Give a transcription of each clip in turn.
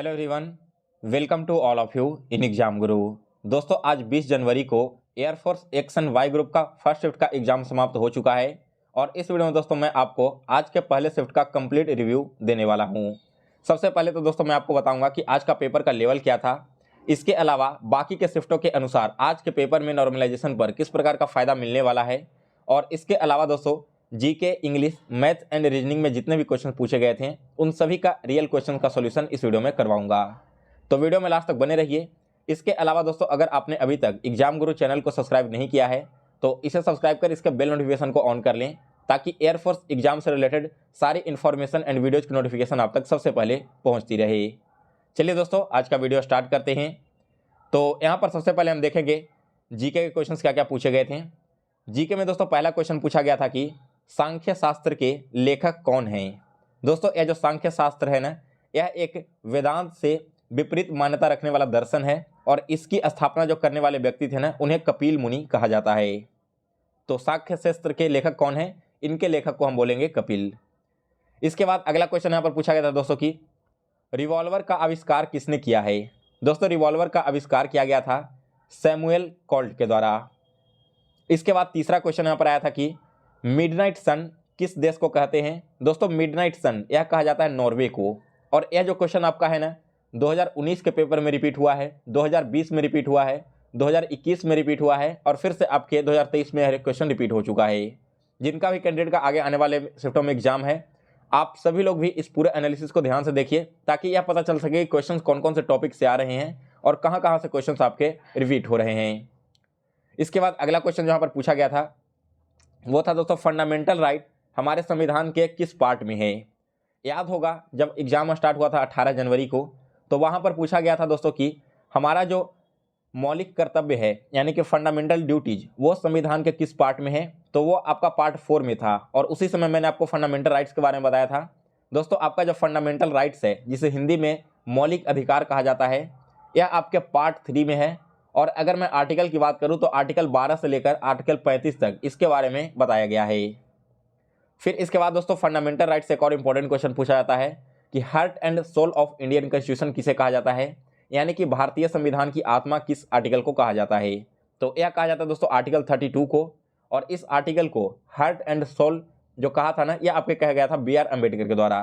Hello everyone, welcome to all of you in exam Guru. दोस्तों, आज 20 जनवरी को एयरफोर्स एक्शन वाई ग्रुप का फर्स्ट शिफ्ट का एग्जाम समाप्त हो चुका है और इस वीडियो में दोस्तों मैं आपको आज के पहले शिफ्ट का कंप्लीट रिव्यू देने वाला हूं। सबसे पहले तो दोस्तों मैं आपको बताऊंगा कि आज का पेपर का लेवल क्या था। इसके अलावा बाकी के शिफ्टों के अनुसार आज के पेपर में नॉर्मलाइजेशन पर किस प्रकार का फ़ायदा मिलने वाला है और इसके अलावा दोस्तों GK, English, math and reasoning में जितने भी क्वेश्चन पूछे गए थे उन सभी का रियल क्वेश्चन का सॉल्यूशन इस वीडियो में करवाऊंगा। तो वीडियो में लास्ट तक बने रहिए। इसके अलावा दोस्तों अगर आपने अभी तक एग्जाम गुरु चैनल को सब्सक्राइब नहीं किया है तो इसे सब्सक्राइब कर इसके बेल नोटिफिकेशन को ऑन कर लें ताकि एयरफोर्स एग्जाम से रिलेटेड सारी इन्फॉर्मेशन एंड वीडियोज की नोटिफिकेशन आप तक सबसे पहले पहुँचती रहे। चलिए दोस्तों आज का वीडियो स्टार्ट करते हैं। तो यहाँ पर सबसे पहले हम देखेंगे जीके के क्वेश्चन क्या क्या पूछे गए थे। जीके में दोस्तों पहला क्वेश्चन पूछा गया था कि सांख्य शास्त्र के लेखक कौन हैं। दोस्तों यह जो सांख्य शास्त्र है ना, यह एक वेदांत से विपरीत मान्यता रखने वाला दर्शन है और इसकी स्थापना जो करने वाले व्यक्ति थे ना उन्हें कपिल मुनि कहा जाता है। तो सांख्य शास्त्र के लेखक कौन है, इनके लेखक को हम बोलेंगे कपिल। इसके बाद अगला क्वेश्चन यहाँ पर पूछा गया था दोस्तों कि रिवॉल्वर का आविष्कार किसने किया है। दोस्तों रिवॉल्वर का आविष्कार किया गया था सैमुअल कोल्ट के द्वारा। इसके बाद तीसरा क्वेश्चन यहाँ पर आया था कि मिडनाइट सन किस देश को कहते हैं। दोस्तों मिडनाइट सन यह कहा जाता है नॉर्वे को। और यह जो क्वेश्चन आपका है ना 2019 के पेपर में रिपीट हुआ है, 2020 में रिपीट हुआ है, 2021 में रिपीट हुआ है और फिर से आपके 2023 में यह क्वेश्चन रिपीट हो चुका है। जिनका भी कैंडिडेट का आगे आने वाले शिफ्टों में एग्जाम है, आप सभी लोग भी इस पूरे एनालिसिस को ध्यान से देखिए ताकि यह पता चल सके क्वेश्चन कौन कौन से टॉपिक से आ रहे हैं और कहाँ कहाँ से क्वेश्चन आपके रिपीट हो रहे हैं। इसके बाद अगला क्वेश्चन जहाँ पर पूछा गया था वो था दोस्तों फंडामेंटल राइट हमारे संविधान के किस पार्ट में है। याद होगा जब एग्जाम स्टार्ट हुआ था 18 जनवरी को तो वहाँ पर पूछा गया था दोस्तों कि हमारा जो मौलिक कर्तव्य है यानी कि फंडामेंटल ड्यूटीज वो संविधान के किस पार्ट में है। तो वो आपका पार्ट 4 में था और उसी समय मैंने आपको फंडामेंटल राइट्स के बारे में बताया था। दोस्तों आपका जो फंडामेंटल राइट्स है जिसे हिंदी में मौलिक अधिकार कहा जाता है यह आपके पार्ट 3 में है। और अगर मैं आर्टिकल की बात करूं तो आर्टिकल 12 से लेकर आर्टिकल 35 तक इसके बारे में बताया गया है। फिर इसके बाद दोस्तों फंडामेंटल राइट से एक और इंपॉर्टेंट क्वेश्चन पूछा जाता है कि heart and soul of Indian constitution किसे कहा जाता है, यानी कि भारतीय संविधान की आत्मा किस आर्टिकल को कहा जाता है। तो यह कहा जाता है दोस्तों आर्टिकल 32 को। और इस आर्टिकल को हार्ट एंड सोल जो कहा था ना यह आपके कहा गया था BR अम्बेडकर के द्वारा।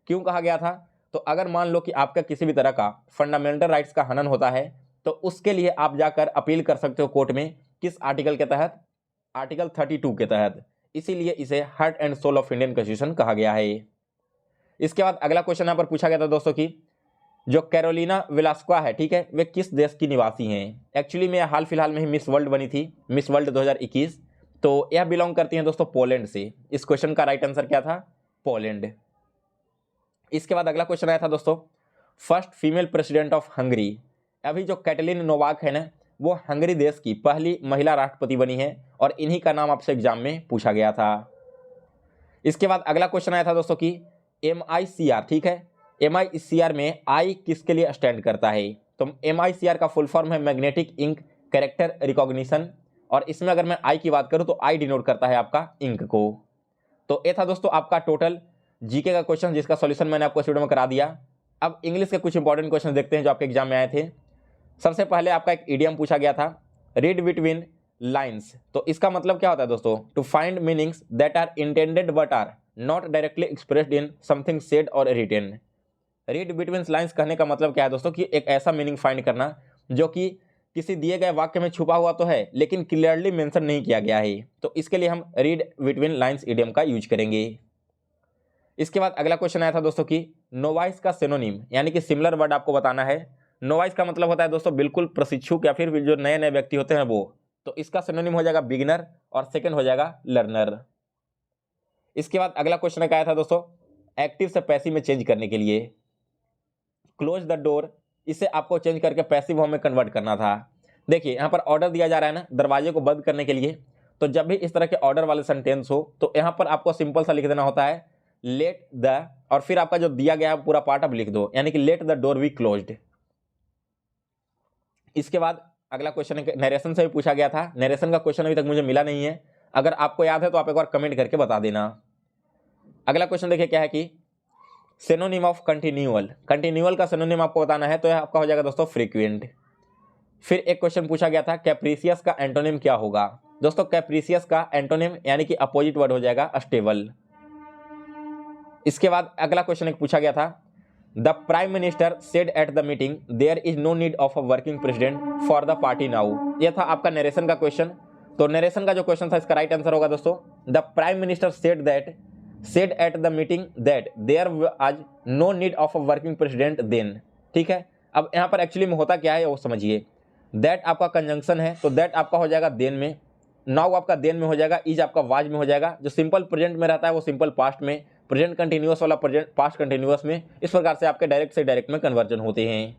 क्यों कहा गया था, तो अगर मान लो कि आपका किसी भी तरह का फंडामेंटल राइट्स का हनन होता है तो उसके लिए आप जाकर अपील कर सकते हो कोर्ट में। किस आर्टिकल के तहत, आर्टिकल 32 के तहत। इसीलिए इसे heart and soul of Indian constitution कहा गया है। इसके बाद अगला क्वेश्चन यहाँ पर पूछा गया था दोस्तों कि जो कैरोलिना विलास्का है, ठीक है, वे किस देश की निवासी हैं। एक्चुअली में हाल फिलहाल में ही मिस वर्ल्ड बनी थी, मिस वर्ल्ड 2021। तो यह बिलोंग करती हैं दोस्तों पोलैंड से। इस क्वेश्चन का राइट आंसर क्या था, पोलैंड। इसके बाद अगला क्वेश्चन आया था दोस्तों first female president of Hungary. अभी जो कैटलिन नोवाक है ना वो हंगरी देश की पहली महिला राष्ट्रपति बनी है और इन्हीं का नाम आपसे एग्जाम में पूछा गया था। इसके बाद अगला क्वेश्चन आया था दोस्तों कि MICR, ठीक है, MICR में आई किसके लिए स्टैंड करता है। तो MICR का फुल फॉर्म है मैग्नेटिक इंक कैरेक्टर रिकॉग्निशन और इसमें अगर मैं आई की बात करूं तो आई डिनोट करता है आपका इंक को। तो ये था दोस्तों आपका टोटल जीके का क्वेश्चन जिसका सॉल्यूशन मैंने आपको इस वीडियो में करा दिया। अब इंग्लिश के कुछ इंपॉर्टेंट क्वेश्चन देखते हैं जो आपके एग्जाम में आए थे। सबसे पहले आपका एक इडियम पूछा गया था रीड बिटवीन लाइन्स। तो इसका मतलब क्या होता है दोस्तों, to find meanings that are intended but are not directly expressed in something said or written. Read between lines कहने का मतलब क्या है दोस्तों कि एक ऐसा मीनिंग फाइंड करना जो कि किसी दिए गए वाक्य में छुपा हुआ तो है लेकिन क्लियरली मेंशन नहीं किया गया है। तो इसके लिए हम रीड बिटवीन लाइन्स इडियम का यूज करेंगे। इसके बाद अगला क्वेश्चन आया था दोस्तों कि नोवाइस का सिनोनिम यानी कि सिमिलर वर्ड आपको बताना है। नोवाइस का मतलब होता है दोस्तों बिल्कुल प्रशिक्षुक या फिर जो नए नए व्यक्ति होते हैं वो। तो इसका सिनोनिम हो जाएगा बिगिनर और सेकंड हो जाएगा लर्नर। इसके बाद अगला क्वेश्चन आया था दोस्तों एक्टिव से पैसिव में चेंज करने के लिए क्लोज द डोर, इसे आपको चेंज करके पैसिव फॉर्म में कन्वर्ट करना था। देखिए यहाँ पर ऑर्डर दिया जा रहा है ना दरवाजे को बंद करने के लिए। तो जब भी इस तरह के ऑर्डर वाले सेंटेंस हो तो यहाँ पर आपको सिंपल सा लिख देना होता है लेट द, और फिर आपका जो दिया गया है पूरा पार्ट अब लिख दो यानी कि let the door be closed. इसके बाद अगला क्वेश्चन नरेशन से भी पूछा गया था। नरेशन का क्वेश्चन अभी तक मुझे मिला नहीं है, अगर आपको याद है तो आप एक बार कमेंट करके बता देना। अगला क्वेश्चन देखिए क्या है कि सिनोनिम ऑफ कंटिन्यूअल, कंटिन्यूअल का सिनोनिम आपको बताना है तो यह आपका हो जाएगा दोस्तों फ्रीक्वेंट। फिर एक क्वेश्चन पूछा गया था कैप्रिसियस का एंटोनिम क्या होगा। दोस्तों कैप्रिसियस का एंटोनिम यानी कि अपोजिट वर्ड हो जाएगा स्टेबल। इसके बाद अगला क्वेश्चन एक पूछा गया था the prime minister said at the meeting there is no need of a working president for the party now. यह था आपका नरेशन का क्वेश्चन। तो नरेशन का जो क्वेश्चन था इसका राइट आंसर होगा दोस्तों the prime minister said at the meeting that there आज no need of a working president then. ठीक है, अब यहाँ पर एक्चुअली में होता क्या है वो समझिए। दैट आपका कंजंक्शन है तो दैट आपका हो जाएगा देन में, नाउ आपका देन में हो जाएगा, इज आपका वाज में हो जाएगा, जो सिंपल प्रेजेंट में रहता है वो सिंपल पास्ट में, प्रेजेंट कंटिन्यूअस वाला प्रेजेंट पास्ट कंटिन्यूअस में। इस प्रकार से आपके डायरेक्ट से डायरेक्ट में कन्वर्जन होते हैं।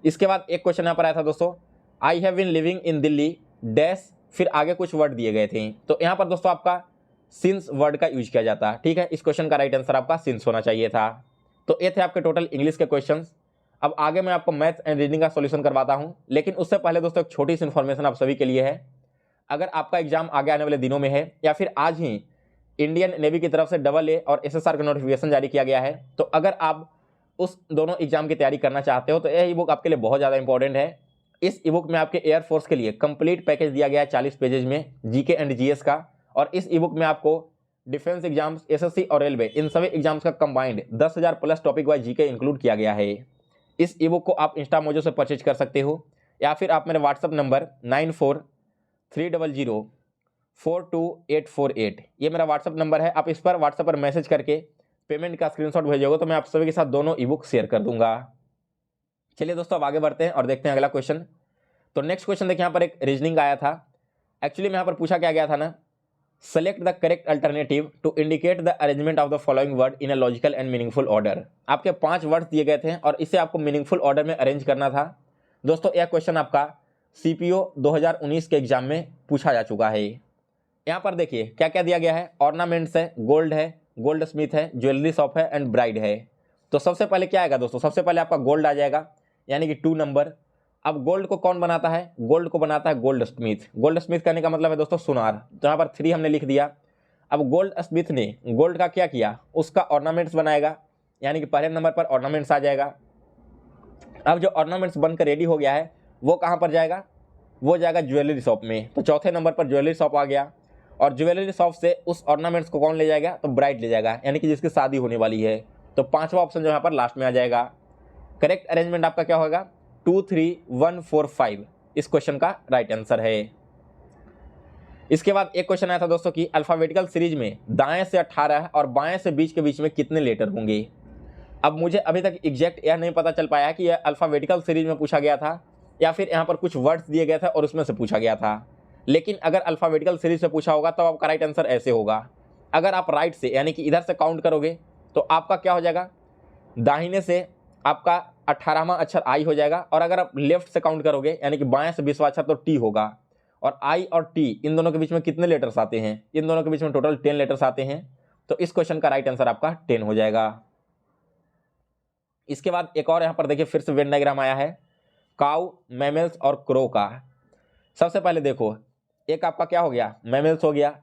इसके बाद एक क्वेश्चन यहाँ पर आया था दोस्तों I have been living in Delhi dash, फिर आगे कुछ वर्ड दिए गए थे। तो यहाँ पर दोस्तों आपका सिंस वर्ड का यूज किया जाता है। ठीक है, इस क्वेश्चन का राइट आंसर आपका सिंस होना चाहिए था। तो ये थे आपके टोटल इंग्लिश के क्वेश्चंस। अब आगे मैं आपको मैथ्स एंड रीजनिंग का सॉल्यूशन करवाता हूं, लेकिन उससे पहले दोस्तों एक छोटी सी इन्फॉर्मेशन आप सभी के लिए है। अगर आपका एग्जाम आगे आने वाले दिनों में है या फिर आज ही इंडियन नेवी की तरफ से AA और SSR का नोटिफिकेशन जारी किया गया है, तो अगर आप उस दोनों एग्जाम की तैयारी करना चाहते हो तो यह ई बुक आपके लिए बहुत ज़्यादा इंपॉर्टेंट है। इस ई बुक में आपके एयरफोर्स के लिए कंप्लीट पैकेज दिया गया है 40 पेजेज में जीके एंड जीएस का, और इस ई बुक में आपको डिफेंस एग्जाम्स, SSC और रेलवे इन सभी एग्जाम्स का combined 10,000 plus topic wise GK include किया गया है। इस ई बुक को आप इंस्टा मोजो से परचेज कर सकते हो या फिर आप मेरे व्हाट्सअप नंबर 9430042848, ये मेरा व्हाट्सअप नंबर है, आप इस पर व्हाट्सअप पर मैसेज करके पेमेंट का स्क्रीनशॉट भेजोगे तो मैं आप सभी के साथ दोनों ई बुक शेयर कर दूंगा। चलिए दोस्तों अब आगे बढ़ते हैं और देखते हैं अगला क्वेश्चन। तो नेक्स्ट क्वेश्चन देखिए, यहाँ पर एक रीजनिंग आया था। एक्चुअली में यहाँ पर पूछा क्या गया था ना, select the correct alternative to indicate the arrangement of the following word in a logical and meaningful order. आपके 5 वर्ड्स दिए गए थे और इसे आपको मीनिंगफुल ऑर्डर में अरेंज करना था। दोस्तों यह क्वेश्चन आपका CPO 2019 के एग्जाम में पूछा जा चुका है। यहाँ पर देखिए क्या क्या दिया गया है, ऑर्नामेंट्स है, गोल्ड है, गोल्ड स्मिथ है, ज्वेलरी शॉप है एंड ब्राइड है। तो सबसे पहले क्या आएगा दोस्तों, सबसे पहले आपका गोल्ड आ जाएगा यानी कि 2 नंबर। अब गोल्ड को कौन बनाता है, गोल्ड को बनाता है गोल्ड स्मिथ। गोल्ड स्मिथ कहने का मतलब है दोस्तों सुनार, तो यहाँ पर 3 हमने लिख दिया। अब गोल्ड स्मिथ ने गोल्ड का क्या किया, उसका ऑर्नामेंट्स बनाएगा यानी कि पहले नंबर पर ऑर्नामेंट्स आ जाएगा। अब जो ऑर्नामेंट्स बनकर रेडी हो गया है वो कहाँ पर जाएगा, वो जाएगा ज्वेलरी शॉप में। तो चौथे नंबर पर ज्वेलरी शॉप आ गया और ज्वेलरी शॉप से उस ऑर्नामेंट्स को कौन ले जाएगा, तो ब्राइड ले जाएगा यानी कि जिसकी शादी होने वाली है। तो 5वां ऑप्शन जो यहाँ पर लास्ट में आ जाएगा। करेक्ट अरेंजमेंट आपका क्या होगा, 2 3 1 4 5 इस क्वेश्चन का राइट आंसर है। इसके बाद एक क्वेश्चन आया था दोस्तों कि अल्फाबेटिकल सीरीज में दाएं से 18 और बाएं से 20 के बीच में कितने लेटर होंगे। अब मुझे अभी तक एग्जैक्ट यह नहीं पता चल पाया कि यह अल्फाबेटिकल सीरीज में पूछा गया था या फिर यहाँ पर कुछ वर्ड्स दिए गए थे और उसमें से पूछा गया था। लेकिन अगर अल्फाबेटिकल सीरीज से पूछा होगा तो आपका राइट आंसर ऐसे होगा। अगर आप राइट से यानी कि इधर से काउंट करोगे तो आपका क्या हो जाएगा, दाहिने से आपका 18वां अक्षर आई हो जाएगा, और अगर आप लेफ्ट से काउंट करोगे यानी कि बाएं से 20वां अक्षर तो टी होगा। और आई और टी इन दोनों के बीच में कितने लेटर्स आते हैं, इन दोनों के बीच में टोटल 10 लेटर्स आते हैं। तो इस क्वेश्चन का राइट आंसर आपका 10 हो जाएगा। इसके बाद एक और यहाँ पर देखिए फिर से वेन डायग्राम आया है काउ, मैमल्स और क्रो का। सबसे पहले देखो एक आपका क्या हो गया, मैमल्स हो गया।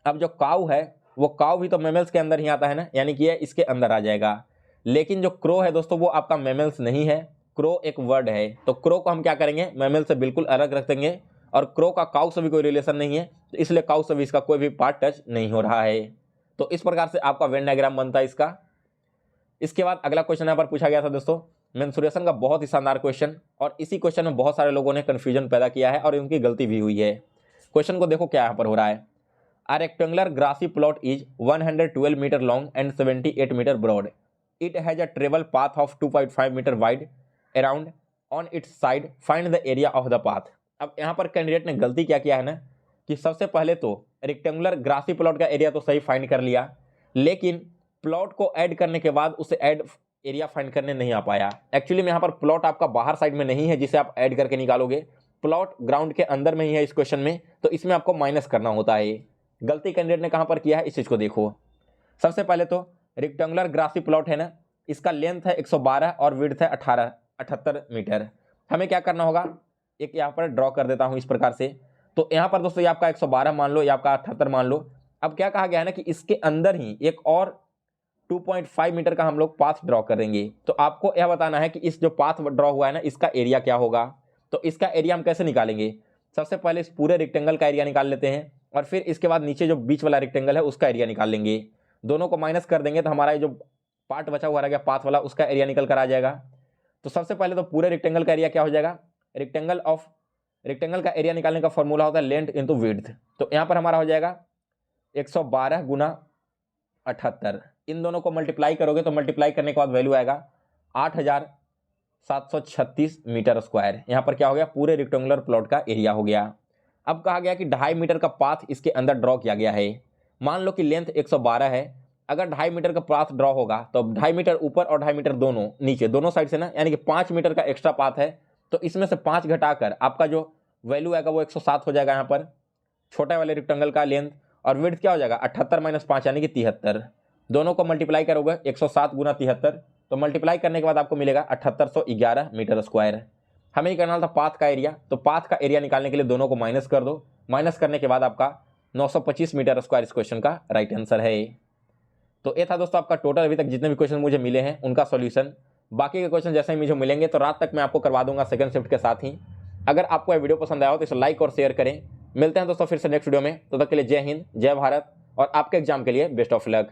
अब जो काउ है वो काउ भी तो मैमल्स के अंदर ही आता है ना, यानी कि ये इसके अंदर आ जाएगा। लेकिन जो क्रो है दोस्तों वो आपका मैमल्स नहीं है, क्रो एक वर्ड है। तो क्रो को हम क्या करेंगे, मैमल से बिल्कुल अलग रख देंगे, और क्रो का काउ से भी कोई रिलेशन नहीं है, तो इसलिए काउ से भी इसका कोई भी पार्ट टच नहीं हो रहा है। तो इस प्रकार से आपका वेन डायग्राम बनता है इसका। इसके बाद अगला क्वेश्चन यहाँ पर पूछा गया था दोस्तों मेंसुरेशन का, बहुत ही शानदार क्वेश्चन, और इसी क्वेश्चन में बहुत सारे लोगों ने कंफ्यूजन पैदा किया है और उनकी गलती भी हुई है। क्वेश्चन को देखो क्या यहाँ पर हो रहा है। A rectangular grassy plot is 112 meter long and 78 meter broad. It has a travel path of 2.5 meter wide around on its side. Find the area of the path. अब यहाँ पर कैंडिडेट ने गलती क्या किया है ना कि सबसे पहले तो रेक्टेंगुलर ग्रासी प्लॉट का एरिया तो सही फाइंड कर लिया, लेकिन प्लॉट को ऐड करने के बाद उसे ऐड एरिया फाइंड करने नहीं आ पाया। एक्चुअली में यहाँ पर प्लॉट आपका बाहर साइड में नहीं है जिसे आप ऐड करके निकालोगे, प्लॉट ग्राउंड के अंदर में ही है इस क्वेश्चन में, तो इसमें आपको माइनस करना होता है। गलती कैंडिडेट ने कहां पर किया है इस चीज को देखो। सबसे पहले तो रेक्टेंगुलर ग्रासी प्लॉट है ना, इसका लेंथ है 112 और विड्थ है 78 मीटर। हमें क्या करना होगा, एक यहाँ पर ड्रॉ कर देता हूं इस प्रकार से। तो यहाँ पर दोस्तों ये आपका 112 मान लो, या आपका 78 मान लो। अब क्या कहा गया है ना कि इसके अंदर ही एक और 2.5 मीटर का हम लोग पाथ ड्रॉ करेंगे। तो आपको यह बताना है कि इस जो पाथ ड्रॉ हुआ है ना, इसका एरिया क्या होगा। तो इसका एरिया हम कैसे निकालेंगे, सबसे पहले इस पूरे रेक्टेंगल का एरिया निकाल लेते हैं और फिर इसके बाद नीचे जो बीच वाला रेक्टेंगल है उसका एरिया निकाल लेंगे। दोनों को माइनस कर देंगे तो हमारा जो पार्ट बचा हुआ रह गया पाथ वाला, उसका एरिया निकल कर आ जाएगा। तो सबसे पहले तो पूरे रेक्टेंगल का एरिया क्या हो जाएगा, रेक्टेंगल का एरिया निकालने का फॉर्मूला होता है लेंथ इंटू विड्थ। तो यहाँ पर हमारा हो जाएगा 112 गुना 78। इन दोनों को मल्टीप्लाई करोगे तो मल्टीप्लाई करने के बाद वैल्यू आएगा 8736 मीटर स्क्वायर। यहाँ पर क्या हो गया, पूरे रेक्टेंगुलर प्लॉट का एरिया हो गया। अब कहा गया कि 2.5 मीटर का पाथ इसके अंदर ड्रॉ किया गया है। मान लो कि लेंथ 112 है, अगर 2.5 मीटर का पाथ ड्रॉ होगा तो 2.5 मीटर ऊपर और 2.5 मीटर दोनों नीचे, दोनों साइड से ना, यानी कि 5 मीटर का एक्स्ट्रा पाथ है। तो इसमें से 5 घटाकर आपका जो वैल्यू आएगा वो 107 हो जाएगा यहाँ पर छोटे वाले रेक्टेंगल का लेंथ। और विड्थ क्या हो जाएगा 78 माइनस 5 यानी कि 73। दोनों को मल्टीप्लाई करोगे 107 गुना 73, तो मल्टीप्लाई करने के बाद आपको मिलेगा 7811 मीटर स्क्वायर। हमें ही करना था पाथ का एरिया, तो पाथ का एरिया निकालने के लिए दोनों को माइनस कर दो। माइनस करने के बाद आपका 925 मीटर स्क्वायर इस क्वेश्चन का राइट आंसर है। तो ये था दोस्तों आपका टोटल अभी तक जितने भी क्वेश्चन मुझे मिले हैं उनका सॉल्यूशन। बाकी के क्वेश्चन जैसे ही मुझे मिलेंगे तो रात तक मैं आपको करवा दूंगा सेकंड शिफ्ट के साथ ही। अगर आपको यह वीडियो पसंद आया हो तो इसे लाइक और शेयर करें। मिलते हैं दोस्तों फिर से नेक्स्ट वीडियो में, तब तक के लिए जय हिंद, जय भारत और आपके एग्जाम के लिए बेस्ट ऑफ लक।